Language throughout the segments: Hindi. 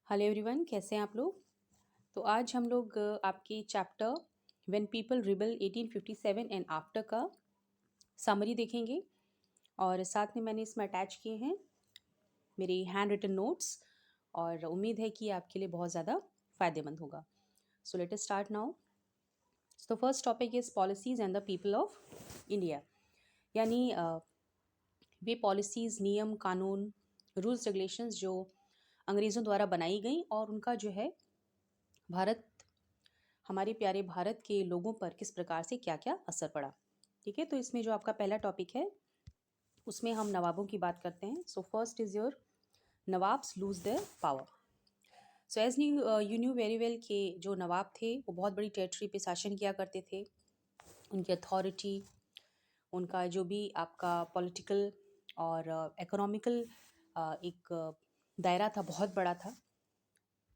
हेलो एवरीवन, कैसे हैं आप लोग। तो आज हम लोग आपके chapter when people rebel 1857 and after का समरी देखेंगे। और साथ में मैंने इसमें अटैच किए हैं मेरे हैंड रिटन नोट्स, और उम्मीद है कि ये आपके लिए बहुत ज़्यादा फ़ायदेमंद होगा। So let us start now. So first topic is policies and the people of India. यानी वे पॉलिसीज़, नियम कानून, रूल्स रेगुलेशंस जो अंग्रेज़ों द्वारा बनाई गई और उनका जो है भारत, हमारे प्यारे भारत के लोगों पर किस प्रकार से क्या क्या असर पड़ा। ठीक है, तो इसमें जो आपका पहला टॉपिक है उसमें हम नवाबों की बात करते हैं। So first is your nawabs lose their power. So as you knew very well के जो नवाब थे वो बहुत बड़ी टेरिटरी पे शासन किया करते थे। उनकी अथॉरिटी, उनका जो भी आपका पॉलिटिकल और इकोनॉमिकल एक दायरा था, बहुत बड़ा था।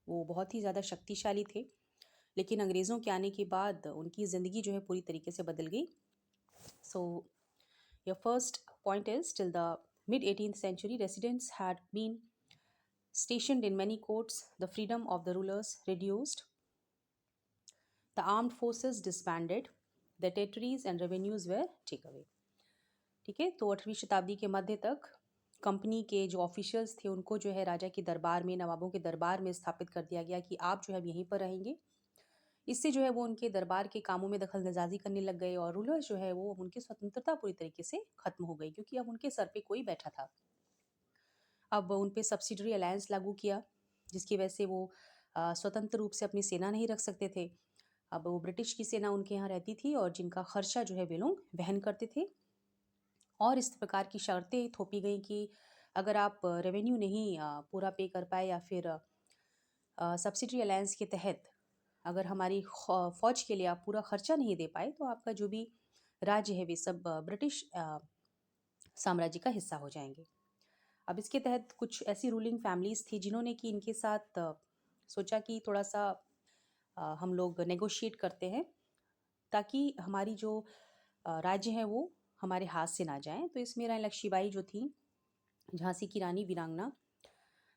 वो बहुत ही ज़्यादा शक्तिशाली थे। लेकिन अंग्रेज़ों के आने के बाद उनकी ज़िंदगी जो है पूरी तरीके से बदल गई। So your first point is till the mid 18th century residents had been stationed in many courts, the freedom of the rulers reduced, the armed forces disbanded, the territories and revenues were taken away. ठीक है, तो 8वीं शताब्दी के मध्य तक कंपनी के जो ऑफिशियल्स थे उनको जो है राजा के दरबार में, नवाबों के दरबार में स्थापित कर दिया गया कि आप जो है अब यहीं पर रहेंगे। इससे जो है वो उनके दरबार के कामों में दखल अंदाजी करने लग गए और रूलर्स जो है वो उनकी स्वतंत्रता पूरी तरीके से खत्म हो गई, क्योंकि अब उनके सर पे कोई बैठा था। अब उन पे सब्सिडरी अलायंस लागू किया, जिसकी वजह से वो स्वतंत्र रूप से अपनी सेना नहीं रख सकते थे। अब वो ब्रिटिश की सेना उनके यहाँ रहती थी और जिनका खर्चा जो है वे लोग वहन करते थे। और इस प्रकार की शर्तें थोपी गई कि अगर आप रेवेन्यू नहीं पूरा पे कर पाए या फिर सब्सिडरी अलायंस के तहत अगर हमारी फ़ौज के लिए आप पूरा खर्चा नहीं दे पाए तो आपका जो भी राज्य है वे सब ब्रिटिश साम्राज्य का हिस्सा हो जाएंगे। अब इसके तहत कुछ ऐसी रूलिंग फैमिलीज़ थी जिन्होंने कि इनके साथ सोचा कि थोड़ा सा हम लोग नेगोशिएट करते हैं ताकि हमारी जो राज्य है वो हमारे हाथ से ना जाए। तो इसमें रानी लक्ष्मीबाई जो थी, झांसी की रानी वीरांगना,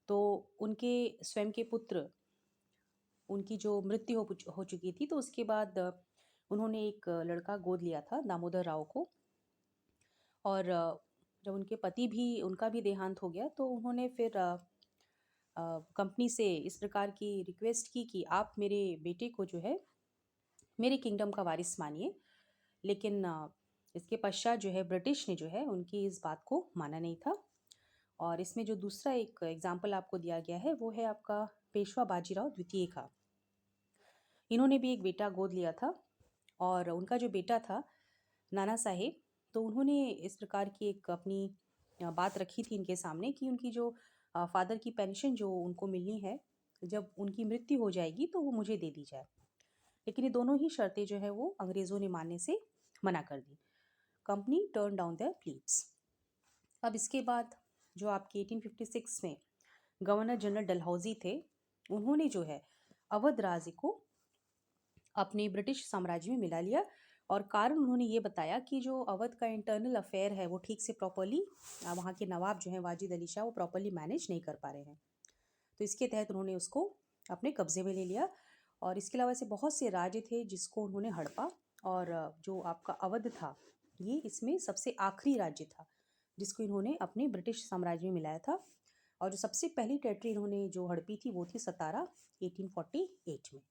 तो उनके स्वयं के पुत्र, उनकी जो मृत्यु हो चुकी थी, तो उसके बाद उन्होंने एक लड़का गोद लिया था, दामोदर राव को। और जब उनके पति भी, उनका भी देहांत हो गया, तो उन्होंने फिर कंपनी से इस प्रकार की रिक्वेस्ट की कि आप मेरे बेटे को जो है मेरे किंगडम का वारिस मानिए। लेकिन इसके पश्चात जो है ब्रिटिश ने जो है उनकी इस बात को माना नहीं था। और इसमें जो दूसरा एक एग्जाम्पल आपको दिया गया है वो है आपका पेशवा बाजीराव द्वितीय का। इन्होंने भी एक बेटा गोद लिया था और उनका जो बेटा था नाना साहेब, तो उन्होंने इस प्रकार की एक अपनी बात रखी थी इनके सामने कि उनकी जो फादर की पेंशन जो उनको मिलनी है, जब उनकी मृत्यु हो जाएगी तो वो मुझे दे दी जाए। लेकिन ये दोनों ही शर्तें जो है वो अंग्रेज़ों ने मानने से मना कर दी। Company turn down their pleads. अब इसके बाद जो आपके 1856 में गवर्नर जनरल डलहौजी थे, उन्होंने जो है अवध राज्य को अपने ब्रिटिश साम्राज्य में मिला लिया। और कारण उन्होंने ये बताया कि जो अवध का इंटरनल अफेयर है वो ठीक से प्रॉपरली, वहाँ के नवाब जो हैं वाजिद अली शाह, वो प्रॉपरली मैनेज नहीं कर पा रहे हैं। तो इसके तहत उन्होंने उसको अपने कब्जे में ले लिया। और इसके अलावा ऐसे बहुत से राज्य थे जिसको उन्होंने हड़पा। और जो आपका अवध था ये इसमें सबसे आखिरी राज्य था जिसको इन्होंने अपने ब्रिटिश साम्राज्य में मिलाया था। और जो सबसे पहली टेरिटरी इन्होंने जो हड़पी थी वो थी सतारा, 1848 में।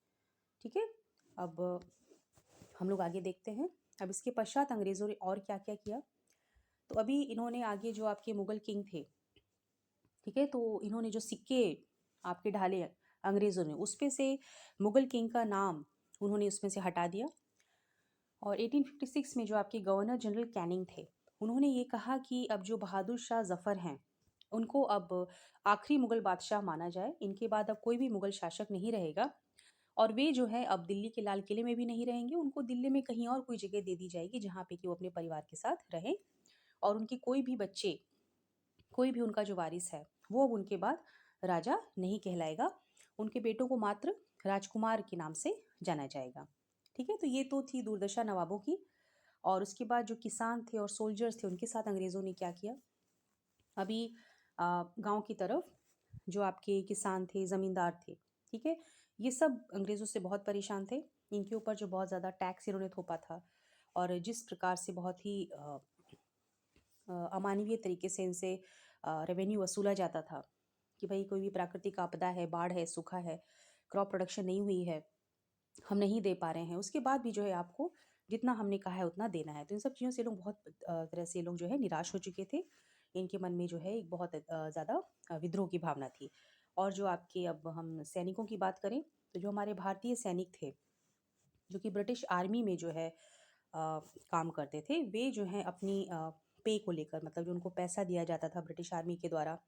ठीक है, अब हम लोग आगे देखते हैं। अब इसके पश्चात अंग्रेज़ों ने और क्या क्या किया। तो अभी इन्होंने आगे जो आपके मुगल किंग थे, ठीक है, तो इन्होंने जो सिक्के आपके ढाले अंग्रेज़ों ने, उस पे से मुगल किंग का नाम उन्होंने उसमें से हटा दिया। और 1856 में जो आपके गवर्नर जनरल कैनिंग थे, उन्होंने ये कहा कि अब जो बहादुर शाह जफ़र हैं उनको अब आखिरी मुगल बादशाह माना जाए, इनके बाद अब कोई भी मुगल शासक नहीं रहेगा। और वे जो है अब दिल्ली के लाल किले में भी नहीं रहेंगे, उनको दिल्ली में कहीं और कोई जगह दे दी जाएगी जहाँ पे कि वो अपने परिवार के साथ रहें। और उनके कोई भी बच्चे, कोई भी उनका जो वारिस है वो अब उनके बाद राजा नहीं कहलाएगा, उनके बेटों को मात्र राजकुमार के नाम से जाना जाएगा। ठीक है, तो ये तो थी दुर्दशा नवाबों की। और उसके बाद जो किसान थे और सोल्जर्स थे उनके साथ अंग्रेज़ों ने क्या किया। अभी गांव की तरफ जो आपके किसान थे, ज़मींदार थे, ठीक है? ये सब अंग्रेज़ों से बहुत परेशान थे। इनके ऊपर जो बहुत ज़्यादा टैक्स इन्होंने थोपा था और जिस प्रकार से बहुत ही अमानवीय तरीके से इनसे रेवेन्यू वसूला जाता था कि भाई कोई भी प्राकृतिक आपदा है, बाढ़ है, सूखा है, क्रॉप प्रोडक्शन नहीं हुई है, हम नहीं दे पा रहे हैं, उसके बाद भी जो है आपको जितना हमने कहा है उतना देना है। तो इन सब चीज़ों से लोग बहुत तरह से लोग जो है निराश हो चुके थे। इनके मन में जो है एक बहुत ज़्यादा विद्रोह की भावना थी। और जो आपके अब हम सैनिकों की बात करें, तो जो हमारे भारतीय सैनिक थे, जो कि ब्रिटिश आर्मी में जो है काम करते थे, वे जो हैं अपनी पे को लेकर, मतलब जो उनको पैसा दिया जाता था ब्रिटिश आर्मी के द्वारा,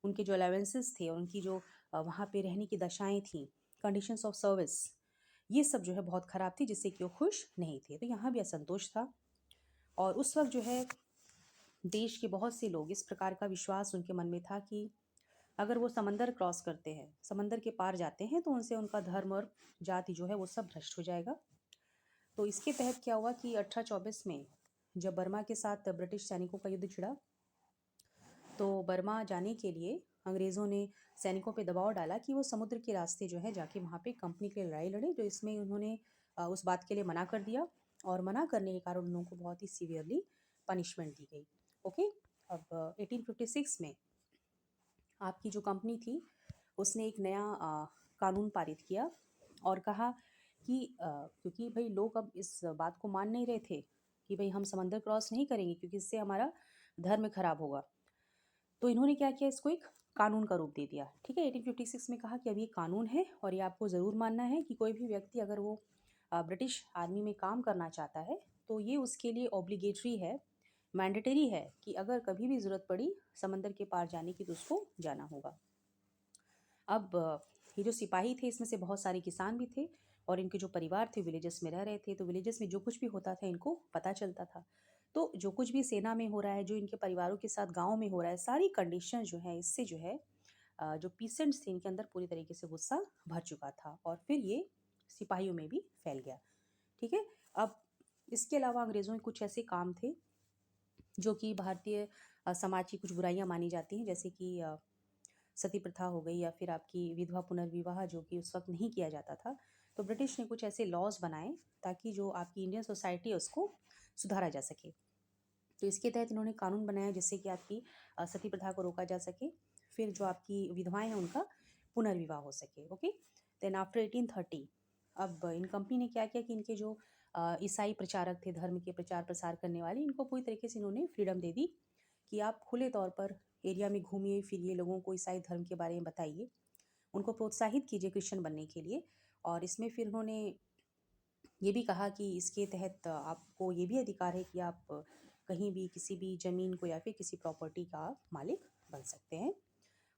उनके जो अलाउंसेस थे और उनकी जो वहाँ पे रहने की दशाएँ थीं, कंडीशंस ऑफ सर्विस, ये सब जो है बहुत ख़राब थी, जिससे कि वो खुश नहीं थे। तो यहाँ भी असंतोष था और उस वक़्त जो है देश के बहुत से लोग, इस प्रकार का विश्वास उनके मन में था कि अगर वो समंदर क्रॉस करते हैं, समंदर के पार जाते हैं, तो उनसे उनका धर्म और जाति जो है वो सब भ्रष्ट हो जाएगा। तो इसके तहत क्या हुआ कि 1824 में जब बर्मा के साथ ब्रिटिश सैनिकों का युद्ध छिड़ा, तो बर्मा जाने के लिए अंग्रेज़ों ने सैनिकों पे दबाव डाला कि वो समुद्र के रास्ते जो है जाके वहाँ पे कंपनी के लिए लड़ाई लड़े। तो इसमें उन्होंने उस बात के लिए मना कर दिया और मना करने के कारण उन लोगों को बहुत ही सीवियरली पनिशमेंट दी गई। ओके। अब 1856 में आपकी जो कंपनी थी उसने एक नया कानून पारित किया और कहा कि क्योंकि भाई लोग अब इस बात को मान नहीं रहे थे कि भाई हम समंदर क्रॉस नहीं करेंगे क्योंकि इससे हमारा धर्म खराब होगा। तो इन्होंने क्या किया, इसको एक कानून का रूप दे दिया। ठीक है, 1856 में कहा कि अब ये कानून है और ये आपको ज़रूर मानना है कि कोई भी व्यक्ति अगर वो ब्रिटिश आर्मी में काम करना चाहता है तो ये उसके लिए ऑब्लिगेटरी है, मैंडेटरी है कि अगर कभी भी ज़रूरत पड़ी समंदर के पार जाने की तो उसको जाना होगा। अब ये जो सिपाही थे इसमें से बहुत सारे किसान भी थे और इनके जो परिवार थे विलेजेस में रह रहे थे, तो विलेजेस में जो कुछ भी होता था इनको पता चलता था। तो जो कुछ भी सेना में हो रहा है, जो इनके परिवारों के साथ गाँव में हो रहा है, सारी कंडीशन जो है इससे जो है जो पीसेंट्स थे इनके अंदर पूरी तरीके से गुस्सा भर चुका था और फिर ये सिपाहियों में भी फैल गया। ठीक है। अब इसके अलावा अंग्रेज़ों के कुछ ऐसे काम थे जो कि भारतीय समाज की कुछ बुराइयां मानी जाती हैं, जैसे कि सती प्रथा हो गई या फिर आपकी विधवा पुनर्विवाह जो कि उस वक्त नहीं किया जाता था। तो ब्रिटिश ने कुछ ऐसे लॉज बनाए ताकि जो आपकी इंडियन सोसाइटी है उसको सुधारा जा सके। तो इसके तहत इन्होंने कानून बनाया जिससे कि आपकी सती प्रथा को रोका जा सके, फिर जो आपकी विधवाएं हैं उनका पुनर्विवाह हो सके। ओके। देन आफ्टर 1830 अब इन कंपनी ने क्या किया कि इनके जो ईसाई प्रचारक थे, धर्म के प्रचार प्रसार करने वाले, इनको पूरी तरीके से इन्होंने फ्रीडम दे दी कि आप खुले तौर पर एरिया में घूमिए फिरिए, लोगों को ईसाई धर्म के बारे में बताइए, उनको प्रोत्साहित कीजिए क्रिश्चियन बनने के लिए। और इसमें फिर उन्होंने ये भी कहा कि इसके तहत आपको ये भी अधिकार है कि आप कहीं भी किसी भी ज़मीन को या फिर किसी प्रॉपर्टी का आप मालिक बन सकते हैं।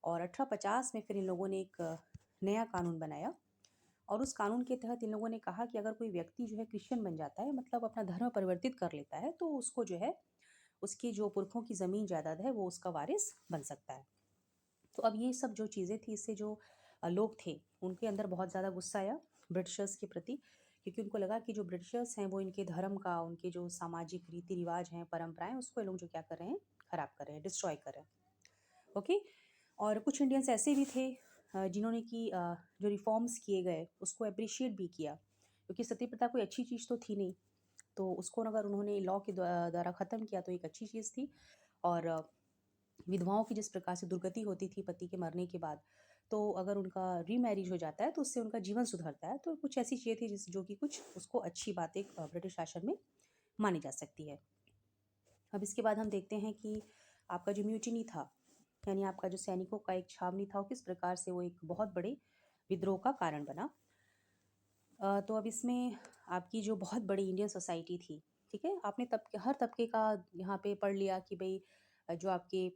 और 1850 में फिर इन लोगों ने एक नया कानून बनाया और उस कानून के तहत इन लोगों ने कहा कि अगर कोई व्यक्ति जो है क्रिश्चियन बन जाता है, मतलब अपना धर्म परिवर्तित कर लेता है, तो उसको जो है उसकी जो पुरखों की ज़मीन जायदाद है वो उसका वारिस बन सकता है। तो अब ये सब जो चीज़ें थी इससे जो लोग थे उनके अंदर बहुत ज़्यादा गुस्सा आया ब्रिटिशर्स के प्रति, क्योंकि उनको लगा कि जो ब्रिटिशर्स हैं वो इनके धर्म का, उनके जो सामाजिक रीति रिवाज हैं, परंपराएं, उसको ये लोग जो क्या कर रहे हैं, खराब कर रहे हैं, डिस्ट्रॉय कर रहे हैं। ओके। और कुछ इंडियंस ऐसे भी थे जिन्होंने कि जो रिफॉर्म्स किए गए उसको अप्रिशिएट भी किया, क्योंकि सती प्रथा कोई अच्छी चीज़ तो थी नहीं, तो उसको अगर उन्होंने लॉ के द्वारा ख़त्म किया तो एक अच्छी चीज़ थी। और विधवाओं की जिस प्रकार से दुर्गति होती थी पति के मरने के बाद, तो अगर उनका रीमैरिज हो जाता है तो उससे उनका जीवन सुधरता है। तो कुछ ऐसी चीज़ें थी जिस जो कि कुछ उसको अच्छी बात एक ब्रिटिश शासन में मानी जा सकती है। अब इसके बाद हम देखते हैं कि आपका जो म्यूटिनी था, यानी आपका जो सैनिकों का एक छावनी था, वो किस प्रकार से वो एक बहुत बड़े विद्रोह का कारण बना। तो अब इसमें आपकी जो बहुत बड़ी इंडियन सोसाइटी थी, ठीक है, आपने हर तबके का यहाँ पे पढ़ लिया कि भाई जो आपके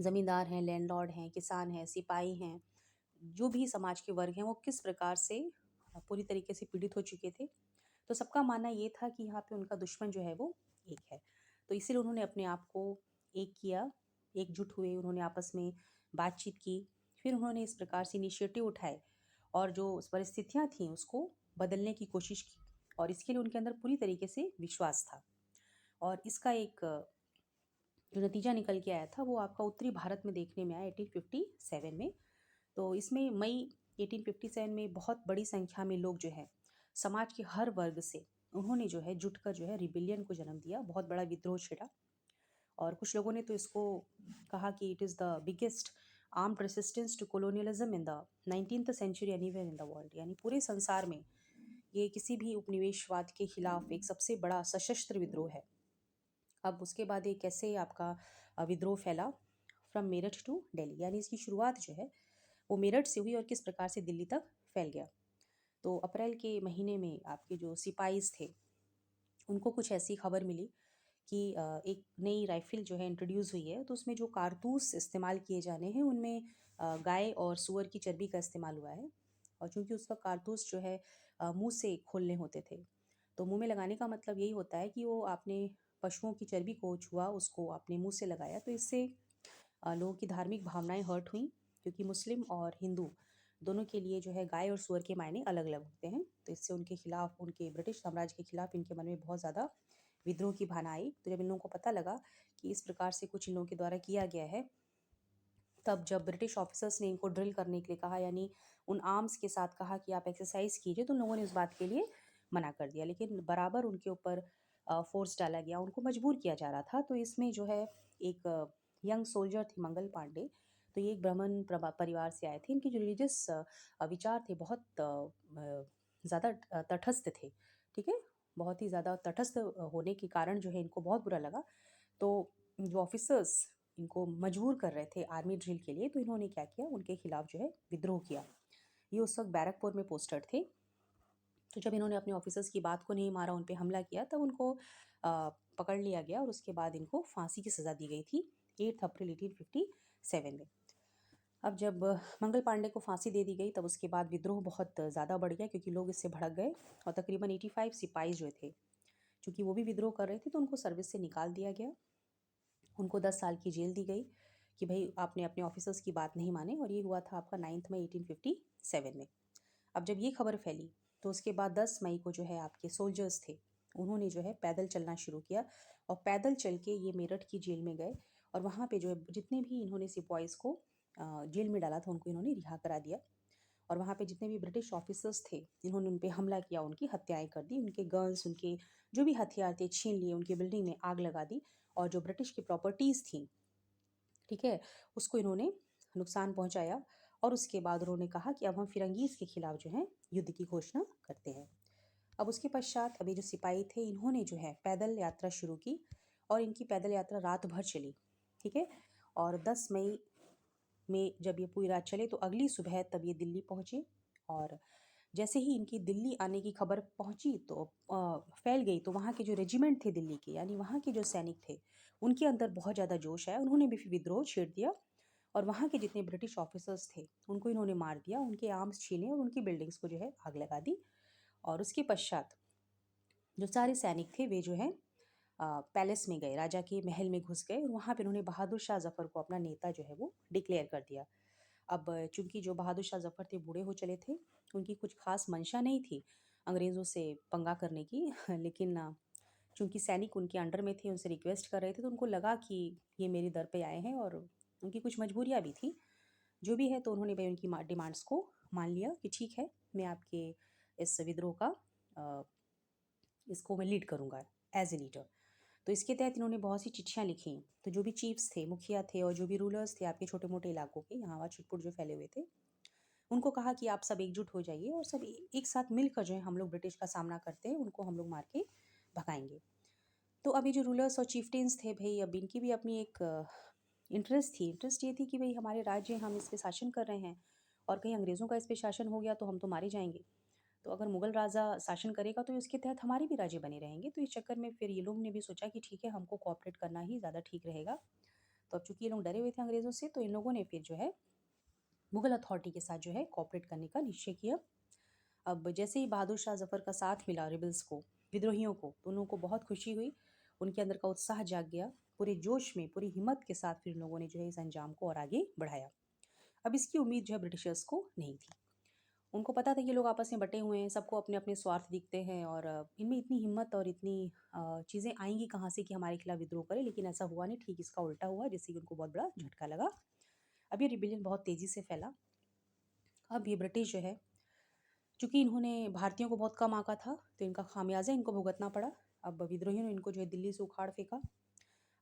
ज़मींदार हैं, लैंडलॉर्ड हैं, किसान हैं, सिपाही हैं, जो भी समाज के वर्ग हैं वो किस प्रकार से पूरी तरीके से पीड़ित हो चुके थे। तो सबका मानना ये था कि यहाँ पे उनका दुश्मन जो है वो एक है। तो इसीलिए उन्होंने अपने आप को एक किया, एकजुट हुए, उन्होंने आपस में बातचीत की, फिर उन्होंने इस प्रकार से इनिशिएटिव उठाए और जो परिस्थितियाँ थीं उसको बदलने की कोशिश की और इसके लिए उनके अंदर पूरी तरीके से विश्वास था। और इसका एक जो नतीजा निकल के आया था वो आपका उत्तरी भारत में देखने में आया 1857 में। तो इसमें मई 1857 में बहुत बड़ी संख्या में लोग जो है समाज के हर वर्ग से उन्होंने जो है जुटकर जो है रिबिलियन को जन्म दिया, बहुत बड़ा विद्रोह छिड़ा। और कुछ लोगों ने तो इसको कहा कि it is the biggest armed resistance to colonialism in the 19th century anywhere in the world, यानी पूरे संसार में ये किसी भी उपनिवेशवाद के खिलाफ एक सबसे बड़ा सशस्त्र विद्रोह है। अब उसके बाद ये कैसे आपका विद्रोह फैला फ्रॉम मेरठ टू दिल्ली, यानी इसकी शुरुआत जो है वो मेरठ से हुई और किस प्रकार से दिल्ली तक फैल गया। तो अप्रैल के महीने में आपके जो सिपाहीज थे उनको कुछ ऐसी खबर मिली कि एक नई राइफल जो है इंट्रोड्यूस हुई है, तो उसमें जो कारतूस इस्तेमाल किए जाने हैं उनमें गाय और सूअर की चर्बी का इस्तेमाल हुआ है। और चूंकि उसका कारतूस जो है मुंह से खोलने होते थे, तो मुंह में लगाने का मतलब यही होता है कि वो आपने पशुओं की चर्बी को छुआ, उसको आपने मुंह से लगाया, तो इससे लोगों की धार्मिक भावनाएं हर्ट हुई, क्योंकि मुस्लिम और हिंदू दोनों के लिए जो है गाय और सूअर के मायने अलग अलग होते हैं। तो इससे उनके खिलाफ, उनके ब्रिटिश साम्राज्य के खिलाफ इनके मन में बहुत ज़्यादा विद्रोह की भावना आई। तो जब इन लोगों को पता लगा कि इस प्रकार से कुछ इन लोगों के द्वारा किया गया है, तब जब ब्रिटिश ऑफिसर्स ने इनको ड्रिल करने के लिए कहा, यानी उन आर्म्स के साथ कहा कि आप एक्सरसाइज कीजिए, तो उन लोगों ने उस बात के लिए मना कर दिया। लेकिन बराबर उनके ऊपर फोर्स डाला गया, उनको मजबूर किया जा रहा था। तो इसमें जो है एक यंग सोल्जर थी मंगल पांडे, तो ये एक ब्राह्मण परिवार से आए थे। इनके जो रिलीजियस विचार थे बहुत ज़्यादा तटस्थ थे, ठीक है, बहुत ही ज़्यादा तटस्थ होने के कारण जो है इनको बहुत बुरा लगा। तो जो ऑफिसर्स इनको मजबूर कर रहे थे आर्मी ड्रिल के लिए, तो इन्होंने क्या किया, उनके खिलाफ जो है विद्रोह किया। ये उस वक्त बैरकपुर में पोस्टेड थे। तो जब इन्होंने अपने ऑफिसर्स की बात को नहीं मारा, उन पे हमला किया, तब उनको पकड़ लिया गया और उसके बाद इनको फांसी की सज़ा दी गई थी 8 अप्रैल 1857 में। अब जब मंगल पांडे को फांसी दे दी गई, तब उसके बाद विद्रोह बहुत ज़्यादा बढ़ गया, क्योंकि लोग इससे भड़क गए और तकरीबन 85 सिपाही जो थे, चूँकि वो भी विद्रोह कर रहे थे, तो उनको सर्विस से निकाल दिया गया। उनको 10 साल की जेल दी गई कि भाई आपने अपने ऑफिसर्स की बात नहीं माने। और ये हुआ था आपका 9 मई 1857 में। अब जब ये खबर फैली, तो उसके बाद 10 मई को जो है आपके सोल्जर्स थे, उन्होंने जो है पैदल चलना शुरू किया और पैदल चल के ये मेरठ की जेल में गए। और वहाँ पे जो है जितने भी इन्होंने सिपाहीज को जेल में डाला था, उनको इन्होंने रिहा करा दिया। और वहाँ पे जितने भी ब्रिटिश ऑफिसर्स थे, इन्होंने उन पे हमला किया, उनकी हत्याएं कर दी, उनके गन्स, उनके जो भी हथियार थे छीन लिए, उनकी बिल्डिंग में आग लगा दी। और जो ब्रिटिश की प्रॉपर्टीज़ थी, ठीक है, उसको इन्होंने नुकसान पहुंचाया। और उसके बाद उन्होंने कहा कि अब हम फिरंगीज़ के खिलाफ जो है युद्ध की घोषणा करते हैं। अब उसके पश्चात अभी जो सिपाही थे, इन्होंने जो है पैदल यात्रा शुरू की और इनकी पैदल यात्रा रात भर चली, ठीक है। और 10 मई में जब ये पूरी रात चले, तो अगली सुबह तब ये दिल्ली पहुँचे। और जैसे ही इनकी दिल्ली आने की खबर पहुंची, तो फैल गई, तो वहाँ के जो रेजिमेंट थे दिल्ली के, यानी वहाँ के जो सैनिक थे, उनके अंदर बहुत ज़्यादा जोश आया। उन्होंने भी फिर विद्रोह छेड़ दिया और वहाँ के जितने ब्रिटिश ऑफिसर्स थे उनको इन्होंने मार दिया, उनके आर्म्स छीने और उनकी बिल्डिंग्स को जो है आग लगा दी। और उसके पश्चात जो सारे सैनिक थे वे जो है पैलेस में गए, राजा के महल में घुस गए और वहाँ पे उन्होंने बहादुर शाह जफ़र को अपना नेता जो है वो डिक्लेयर कर दिया। अब चूंकि जो बहादुर शाह जफ़र थे बूढ़े हो चले थे, उनकी कुछ खास मंशा नहीं थी अंग्रेज़ों से पंगा करने की लेकिन चूंकि सैनिक उनके अंडर में थे, उनसे रिक्वेस्ट कर रहे थे, तो उनको लगा कि ये मेरे दर पे आए हैं और उनकी कुछ मजबूरियाँ भी थी, जो भी है। तो उन्होंने भाई उनकी डिमांड्स को मान लिया कि ठीक है, मैं आपके इस विद्रोह का अ, इसको मैं लीड करूँगा एज ए लीडर। तो इसके तहत इन्होंने बहुत सी चिट्ठियाँ लिखी। तो जो भी चीफ्स थे, मुखिया थे और जो भी रूलर्स थे आपके छोटे मोटे इलाकों के, यहाँ वहाँ छिटपुट जो फैले हुए थे, उनको कहा कि आप सब एकजुट हो जाइए और सब एक साथ मिलकर जो है हम लोग ब्रिटिश का सामना करते हैं, उनको हम लोग मार के भगाएंगे। तो अभी जो रूलर्स और चीफ्टेन्स थे भाई, अब इनकी भी अपनी एक इंटरेस्ट थी। इंटरेस्ट ये थी कि भाई हमारे राज्य, हम इस पे शासन कर रहे हैं और कहीं अंग्रेज़ों का इस पे शासन हो गया तो हम तो मारे जाएंगे। तो अगर मुगल राजा शासन करेगा तो इसके तहत हमारे भी राज्य बने रहेंगे। तो इस चक्कर में फिर ये लोग ने भी सोचा कि ठीक है, हमको कोऑपरेट करना ही ज़्यादा ठीक रहेगा। तो अब चूंकि ये लोग डरे हुए थे अंग्रेज़ों से, तो इन लोगों ने फिर जो है मुगल अथॉरिटी के साथ जो है कोऑपरेट करने का निश्चय किया। अब जैसे ही बहादुर शाह जफ़र का साथ मिला रिबल्स को, विद्रोहियों को, तो उन लोगों को बहुत खुशी हुई, उनके अंदर का उत्साह जाग गया। पूरे जोश में, पूरी हिम्मत के साथ फिर इन लोगों ने जो है इस अंजाम को और आगे बढ़ाया। अब इसकी उम्मीद जो है ब्रिटिशर्स को नहीं थी। उनको पता था कि ये लोग आपस में बटे हुए हैं, सबको अपने अपने स्वार्थ दिखते हैं और इनमें इतनी हिम्मत और इतनी चीज़ें आएंगी कहाँ से कि हमारे खिलाफ विद्रोह करें, लेकिन ऐसा हुआ नहीं, ठीक इसका उल्टा हुआ, जिससे कि उनको बहुत बड़ा झटका लगा। अब ये रिबिलियन बहुत तेज़ी से फैला। अब ये ब्रिटिश जो है, चूंकि इन्होंने भारतीयों को बहुत कम आंका था, तो इनका खामियाजा इनको भुगतना पड़ा। अब विद्रोहियों ने इनको जो है दिल्ली से उखाड़ फेंका।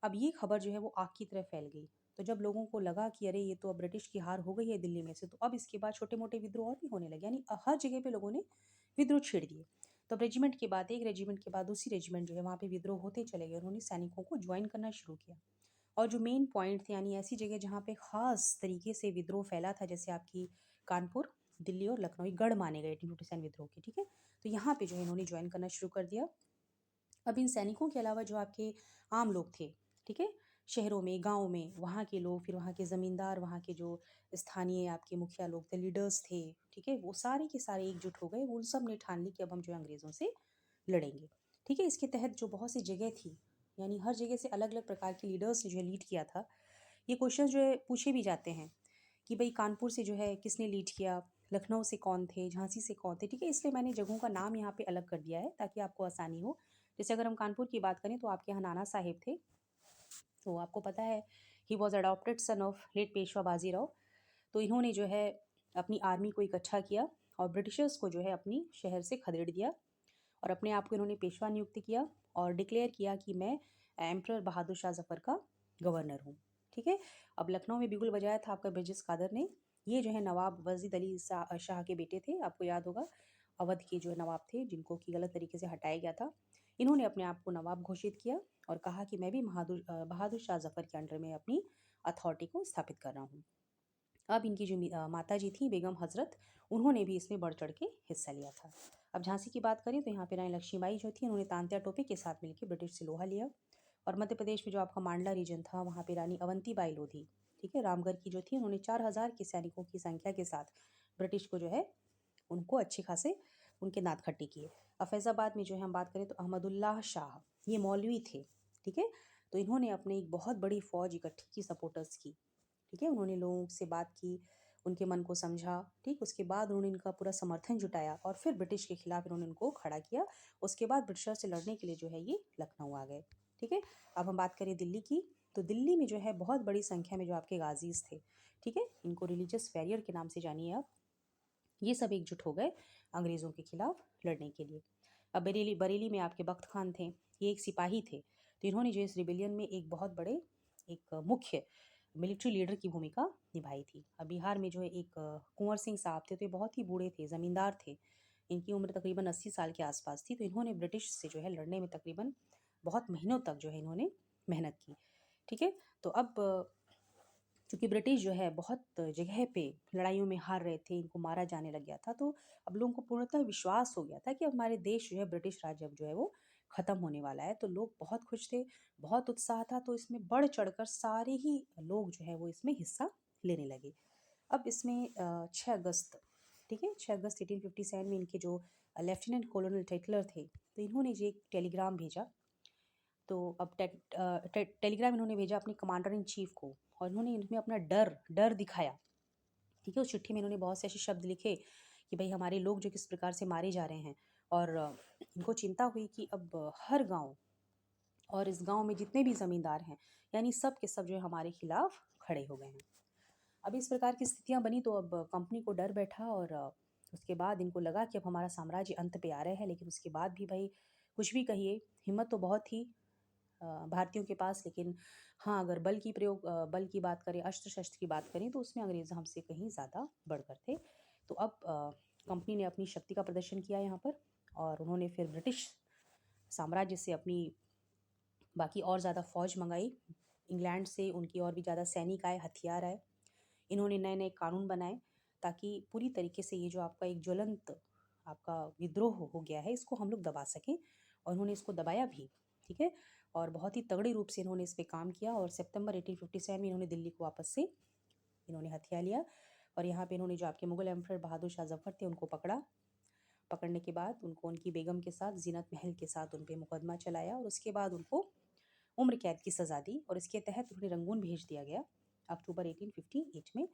अब ये खबर जो है वो आग की तरह फैल गई। तो जब लोगों को लगा कि अरे ये तो अब ब्रिटिश की हार हो गई है दिल्ली में से, तो अब इसके बाद छोटे मोटे विद्रोह और भी होने लगे, यानी हर जगह पे लोगों ने विद्रोह छेड़ दिए। तो अब रेजिमेंट के बाद एक रेजिमेंट के बाद दूसरी रेजिमेंट जो है वहाँ पे विद्रोह होते चले गए। उन्होंने सैनिकों को ज्वाइन करना शुरू किया। और जो मेन पॉइंट थे, यानी ऐसी जगह जहाँ पे खास तरीके से विद्रोह फैला था, जैसे आपकी कानपुर, दिल्ली और लखनऊ, ये गढ़ माने गए 1857 विद्रोह के, ठीक है। तो यहाँ पे जो है इन्होंने ज्वाइन करना शुरू कर दिया। अब इन सैनिकों के अलावा जो आपके आम लोग थे, ठीक है, शहरों में, गाँव में, वहाँ के लोग, फिर वहाँ के ज़मींदार, वहाँ के जो स्थानीय आपके मुखिया लोग थे, लीडर्स थे, ठीक है, वो सारे के सारे एकजुट हो गए। वो उन सब ने ठान ली कि अब हम जो है अंग्रेज़ों से लड़ेंगे, ठीक है। इसके तहत जो बहुत सी जगह थी, यानी हर जगह से अलग अलग प्रकार के लीडर्स ने जो है लीड किया था। ये क्वेश्चन जो है पूछे भी जाते हैं कि भाई कानपुर से जो है किसने लीड किया, लखनऊ से कौन थे, झांसी से कौन थे, ठीक है। इसलिए मैंने जगहों का नाम यहाँ पे अलग कर दिया है ताकि आपको आसानी हो। जैसे अगर हम कानपुर की बात करें तो आपके यहाँ नाना साहेब थे। तो आपको पता है he was adopted son of late Peshwa Bajirao. तो इन्होंने जो है अपनी आर्मी को इकट्ठा किया और ब्रिटिशर्स को जो है अपनी शहर से खदेड़ दिया और अपने आप को इन्होंने पेशवा नियुक्त किया और डिक्लेयर किया कि मैं एम्परर बहादुर शाह जफ़र का गवर्नर हूँ, ठीक है। अब लखनऊ में बिगुल बजाया था आपका ब्रिजेश कादर ने। ये जो है नवाब वजीद अली शाह के बेटे थे, आपको याद होगा, अवध के जो नवाब थे जिनको कि गलत तरीके से हटाया गया था। इन्होंने अपने आप को नवाब घोषित किया और कहा कि मैं भी बहादुर शाह जफ़र के अंडर में अपनी अथॉरिटी को स्थापित कर रहा हूँ। अब इनकी जो माता जी थी बेगम हजरत, उन्होंने भी इसमें बढ़ चढ़ के हिस्सा लिया था। अब झांसी की बात करें तो यहाँ पे रानी लक्ष्मीबाई जो थी, उन्होंने तांत्या टोपे के साथ मिलकर ब्रिटिश से लोहा लिया। और मध्य प्रदेश में जो आपका मांडला रीजन था, वहाँ पे रानी अवंतीबाई लोधी, ठीक है, रामगढ़ की जो थी, उन्होंने 4000 के सैनिकों की संख्या के साथ ब्रिटिश को जो है उनको अच्छे खासे उनके नाथ खट्टे किए। अब फैज़ाबाद में जो है हम बात करें तो अहमदुल्लाह शाह, ये मौलवी थे, ठीक है। तो इन्होंने अपने एक बहुत बड़ी फ़ौज इकट्ठी की सपोर्टर्स की, ठीक है। उन्होंने लोगों से बात की, उनके मन को समझा, ठीक। उसके बाद उन्होंने इनका पूरा समर्थन जुटाया और फिर ब्रिटिश के खिलाफ इन्होंने उनको खड़ा किया। उसके बाद ब्रिटिशर से लड़ने के लिए जो है ये लखनऊ आ गए, ठीक है। अब हम बात करें दिल्ली की, तो दिल्ली में जो है बहुत बड़ी संख्या में जो आपके गाजीज थे, ठीक है, इनको रिलीजियस वैरियर के नाम से जानिए आप। ये सब एकजुट हो गए अंग्रेज़ों के खिलाफ लड़ने के लिए। अब बरेली बरेली में आपके बख्त खान थे, ये एक सिपाही थे। तो इन्होंने जो इस रिबेलियन में एक बहुत बड़े एक मुख्य मिलिट्री लीडर की भूमिका निभाई थी। अब बिहार में जो है एक कुंवर सिंह साहब थे, तो ये बहुत ही बूढ़े थे, ज़मींदार थे। इनकी उम्र तकरीबन 80 साल के आसपास थी। तो इन्होंने ब्रिटिश से जो है लड़ने में तकरीबन बहुत महीनों तक जो है इन्होंने मेहनत की, ठीक है। तो अब चूँकि ब्रिटिश जो है बहुत जगह पे लड़ाइयों में हार रहे थे, इनको मारा जाने लग गया था, तो अब लोगों को पूर्णतः विश्वास हो गया था कि अब हमारे देश जो है ब्रिटिश राज्य अब जो है वो ख़त्म होने वाला है। तो लोग बहुत खुश थे, बहुत उत्साह था, तो इसमें बढ़ चढ़कर सारे ही लोग जो है वो इसमें हिस्सा लेने लगे। अब इसमें 6 अगस्त, ठीक है, 6 अगस्त 1857 में इनके जो लेफ्टिनेंट कर्नल टेटलर थे, तो इन्होंने जो एक टेलीग्राम भेजा। तो अब टेलीग्राम इन्होंने भेजा अपने कमांडर इन चीफ को और इन्होंने इनमें अपना डर डर दिखाया, ठीक है। उस चिट्ठी में इन्होंने बहुत से ऐसे शब्द लिखे कि भाई हमारे लोग जो किस प्रकार से मारे जा रहे हैं और इनको चिंता हुई कि अब हर गांव और इस गांव में जितने भी ज़मींदार हैं, यानी सब के सब जो है हमारे खिलाफ खड़े हो गए हैं। अब इस प्रकार की स्थितियां बनी तो अब कंपनी को डर बैठा और उसके बाद इनको लगा कि अब हमारा साम्राज्य अंत पे आ रहा है। लेकिन उसके बाद भी भाई कुछ भी कहिए, हिम्मत तो बहुत थी भारतीयों के पास। लेकिन हाँ, अगर बल की बात करें, अस्त्र शस्त्र की बात करें, तो उसमें अंग्रेज़ हमसे कहीं ज़्यादा बढ़कर थे। तो अब कंपनी ने अपनी शक्ति का प्रदर्शन किया यहाँ पर और उन्होंने फिर ब्रिटिश साम्राज्य से अपनी बाकी और ज़्यादा फ़ौज मंगाई। इंग्लैंड से उनकी और भी ज़्यादा सैनिक आए, हथियार आए। इन्होंने नए नए कानून बनाए ताकि पूरी तरीके से ये जो आपका एक ज्वलंत आपका विद्रोह हो गया है, इसको हम लोग दबा सकें। और उन्होंने इसको दबाया भी, ठीक है। और बहुत ही तगड़े रूप से इन्होंने इस पे काम किया और सितंबर 1857 में इन्होंने दिल्ली को वापस से इन्होंने हथिया लिया। और यहाँ पे इन्होंने जो आपके मुगल एम्परर बहादुर शाह जफ़र थे उनको पकड़ा। पकड़ने के बाद उनको उनकी बेगम के साथ, जीनत महल के साथ उन पे मुकदमा चलाया और उसके बाद उनको उम्र कैद की सज़ा दी और इसके तहत उन्हें रंगून भेज दिया गया अक्टूबर 1858 में।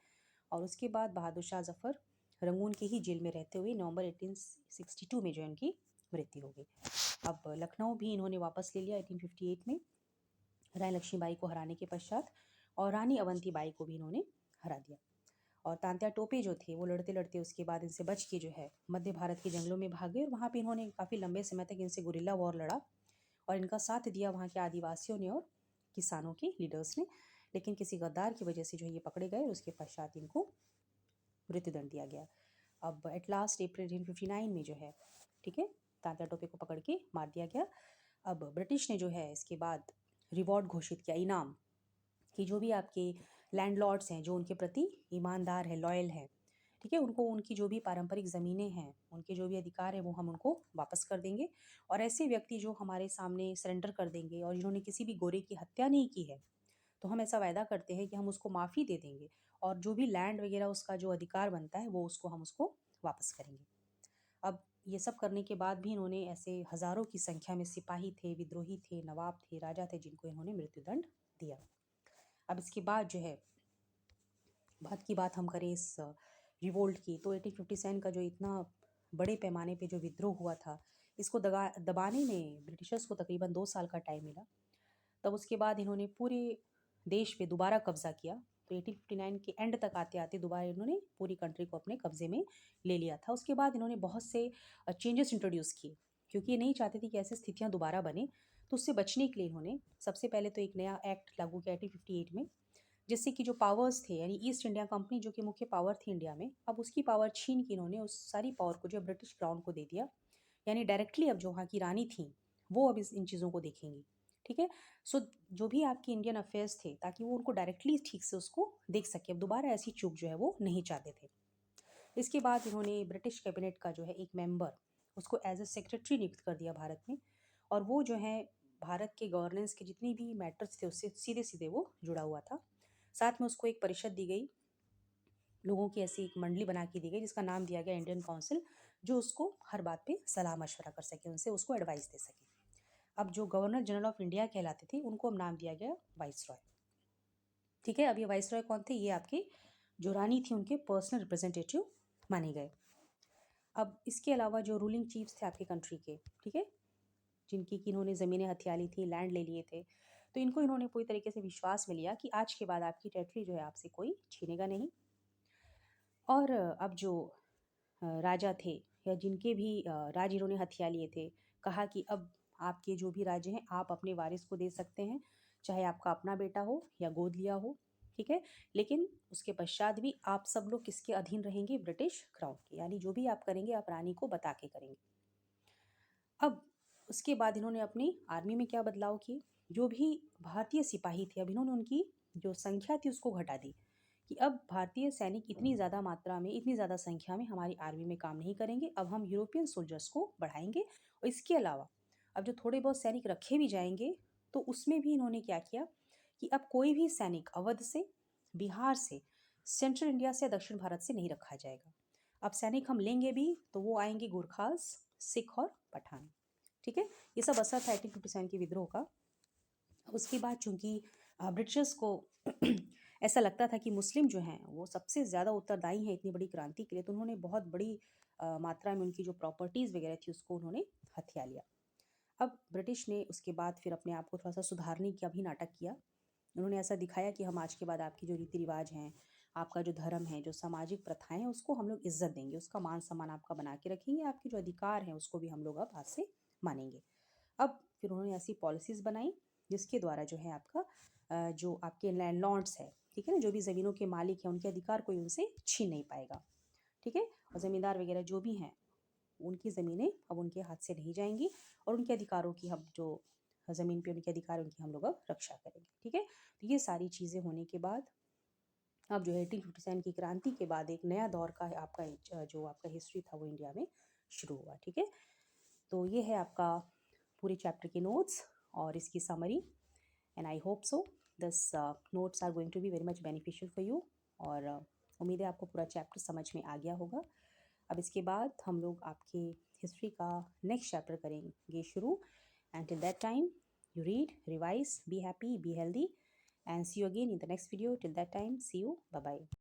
और उसके बाद बहादुर शाह जफ़र रंगून के ही जेल में रहते हुए नवंबर 1862 में जो है उनकी मृत्यु हो गई। अब लखनऊ भी इन्होंने वापस ले लिया 1858 में रानी लक्ष्मीबाई को हराने के पश्चात, और रानी अवंतीबाई को भी इन्होंने हरा दिया। और तांत्या टोपे जो थे वो लड़ते लड़ते उसके बाद इनसे बच के जो है मध्य भारत के जंगलों में भागे, और वहाँ पे इन्होंने काफ़ी लंबे समय तक इनसे गुरिल्ला वॉर लड़ा और इनका साथ दिया वहाँ के आदिवासियों ने और किसानों के लीडर्स ने। लेकिन किसी गद्दार की वजह से जो है ये पकड़े गए और उसके पश्चात इनको मृत्युदंड दिया गया। अब एट लास्ट अप्रैल 1859 में जो है, ठीक है, तांत्या टोपे को पकड़ के मार दिया गया। अब ब्रिटिश ने जो है इसके बाद रिवॉर्ड घोषित किया, इनाम, कि जो भी आपके लैंडलॉर्ड्स हैं जो उनके प्रति ईमानदार है, लॉयल है, ठीक है, उनको उनकी जो भी पारंपरिक ज़मीनें हैं, उनके जो भी अधिकार है वो हम उनको वापस कर देंगे। और ऐसे व्यक्ति जो हमारे सामने सरेंडर कर देंगे और जिन्होंने किसी भी गोरे की हत्या नहीं की है, तो हम ऐसा वायदा करते हैं कि हम उसको माफ़ी दे देंगे और जो भी लैंड वगैरह उसका जो अधिकार बनता है वो उसको हम उसको वापस करेंगे। अब ये सब करने के बाद भी इन्होंने ऐसे हज़ारों की संख्या में सिपाही थे, विद्रोही थे, नवाब थे, राजा थे, जिनको इन्होंने मृत्युदंड दिया। अब इसके बाद जो है बाद की बात हम करें इस रिवोल्ट की, तो 1857 का जो इतना बड़े पैमाने पे जो विद्रोह हुआ था, इसको दबाने में ब्रिटिशर्स को तकरीबन 2 साल का टाइम मिला। तब उसके बाद इन्होंने पूरे देश पे दोबारा कब्जा किया। तो 1859 के एंड तक आते आते दोबारा इन्होंने पूरी कंट्री को अपने कब्जे में ले लिया था। उसके बाद इन्होंने बहुत से चेंजेस इंट्रोड्यूस किए, क्योंकि ये नहीं चाहते थे कि ऐसी स्थितियाँ दोबारा बने। तो उससे बचने के लिए इन्होंने सबसे पहले तो एक नया एक्ट लागू किया 1858 में, जिससे कि जो पावर्स थे, यानी ईस्ट इंडिया कंपनी जो कि मुख्य पावर थी इंडिया में, अब उसकी पावर छीन के इन्होंने उस सारी पावर को जो ब्रिटिश क्राउन को दे दिया। यानी डायरेक्टली अब जो वहाँ की रानी थी वो अब इन चीज़ों को देखेंगी, ठीक है। सो जो भी आपके इंडियन अफेयर्स थे, ताकि वो उनको डायरेक्टली ठीक से उसको देख सके, अब दोबारा ऐसी चूक जो है वो नहीं चाहते थे। इसके बाद इन्होंने ब्रिटिश कैबिनेट का जो है एक मेंबर, उसको एज ए सेक्रेटरी नियुक्त कर दिया भारत में, और वो जो है भारत के गवर्नेंस के जितनी भी मैटर्स थे उससे सीधे सीधे वो जुड़ा हुआ था। साथ में उसको एक परिषद दी गई, लोगों की ऐसी एक मंडली बना के दी गई जिसका नाम दिया गया इंडियन काउंसिल, जो उसको हर बात पे सलाह मशवरा कर सके, उनसे उसको एडवाइस दे सके। अब जो गवर्नर जनरल ऑफ इंडिया कहलाते थे उनको अब नाम दिया गया वाइस रॉय, ठीक है। अब ये वाइस रॉय कौन थे? ये आपके जो रानी थी उनके पर्सनल रिप्रेजेंटेटिव माने गए। अब इसके अलावा जो रूलिंग चीफ्स थे आपके कंट्री के, ठीक है, जिनकी कि इन्होंने ज़मीनें हथिया ली थी, लैंड ले लिए थे, तो इनको इन्होंने पूरी तरीके से विश्वास में लिया कि आज के बाद आपकी टेरिटरी जो है आपसे कोई छीनेगा नहीं। और अब जो राजा थे या जिनके भी राज्य इन्होंने हथिया लिए थे, कहा कि अब आपके जो भी राज्य हैं आप अपने वारिस को दे सकते हैं, चाहे आपका अपना बेटा हो या गोद लिया हो, ठीक है। लेकिन उसके पश्चात भी आप सब लोग किसके अधीन रहेंगे? ब्रिटिश क्राउन के, यानी जो भी आप करेंगे आप रानी को बता के करेंगे। अब उसके बाद इन्होंने अपनी आर्मी में क्या बदलाव किए? जो भी भारतीय सिपाही थे, अब इन्होंने उनकी जो संख्या थी उसको घटा दी, कि अब भारतीय सैनिक इतनी ज़्यादा मात्रा में, इतनी ज़्यादा संख्या में हमारी आर्मी में काम नहीं करेंगे, अब हम यूरोपियन सोल्जर्स को बढ़ाएंगे। और इसके अलावा अब जो थोड़े बहुत सैनिक रखे भी जाएंगे, तो उसमें भी इन्होंने क्या किया कि अब कोई भी सैनिक अवध से, बिहार से, सेंट्रल इंडिया से, दक्षिण भारत से नहीं रखा जाएगा। अब सैनिक हम लेंगे भी तो वो आएंगे गुरखास, सिख और पठान, ठीक है। ये सब असर था 1857 के विद्रोह का। उसके बाद चूंकि ब्रिटिशर्स को ऐसा लगता था कि मुस्लिम जो हैं वो सबसे ज़्यादा उत्तरदायी हैं इतनी बड़ी क्रांति के लिए, तो उन्होंने बहुत बड़ी मात्रा में उनकी जो प्रॉपर्टीज़ वगैरह थी उसको उन्होंने हथिया लिया। अब ब्रिटिश ने उसके बाद फिर अपने आप को थोड़ा सा सुधारने का भी नाटक किया। उन्होंने ऐसा दिखाया कि हम आज के बाद आपकी जो रीति रिवाज हैं, आपका जो धर्म है, जो सामाजिक प्रथाएं हैं, उसको हम लोग इज्जत देंगे, उसका मान सम्मान आपका बना के रखेंगे, आपके जो अधिकार हैं उसको भी हम लोग अब आज से मानेंगे। अब फिर उन्होंने ऐसी पॉलिसीज़ बनाई जिसके द्वारा जो है आपका जो आपके लैंडलॉर्ड्स है, ठीक है ना, जो भी ज़मीनों के मालिक हैं, उनके अधिकार कोई उनसे छीन नहीं पाएगा, ठीक है। और ज़मींदार वगैरह जो भी हैं उनकी ज़मीनें अब उनके हाथ से नहीं जाएंगी, और उनके अधिकारों की, हम जो ज़मीन पे उनके अधिकार उनकी हम लोग अब रक्षा करेंगे, ठीक है। तो ये सारी चीज़ें होने के बाद अब जो है 1857 की क्रांति के बाद एक नया दौर का आपका जो आपका हिस्ट्री था वो इंडिया में शुरू हुआ, ठीक है। तो ये है आपका पूरे चैप्टर के नोट्स और इसकी summary, and I hope so this notes are going to be very much beneficial for you. और उम्मीद है आपको पूरा चैप्टर समझ में आ गया होगा। अब इसके बाद हम लोग आपके हिस्ट्री का नेक्स्ट चैप्टर करेंगे शुरू, and till that time you read, revise, be happy, be healthy, and see you again in the next video. Till that time, see you. Bye bye.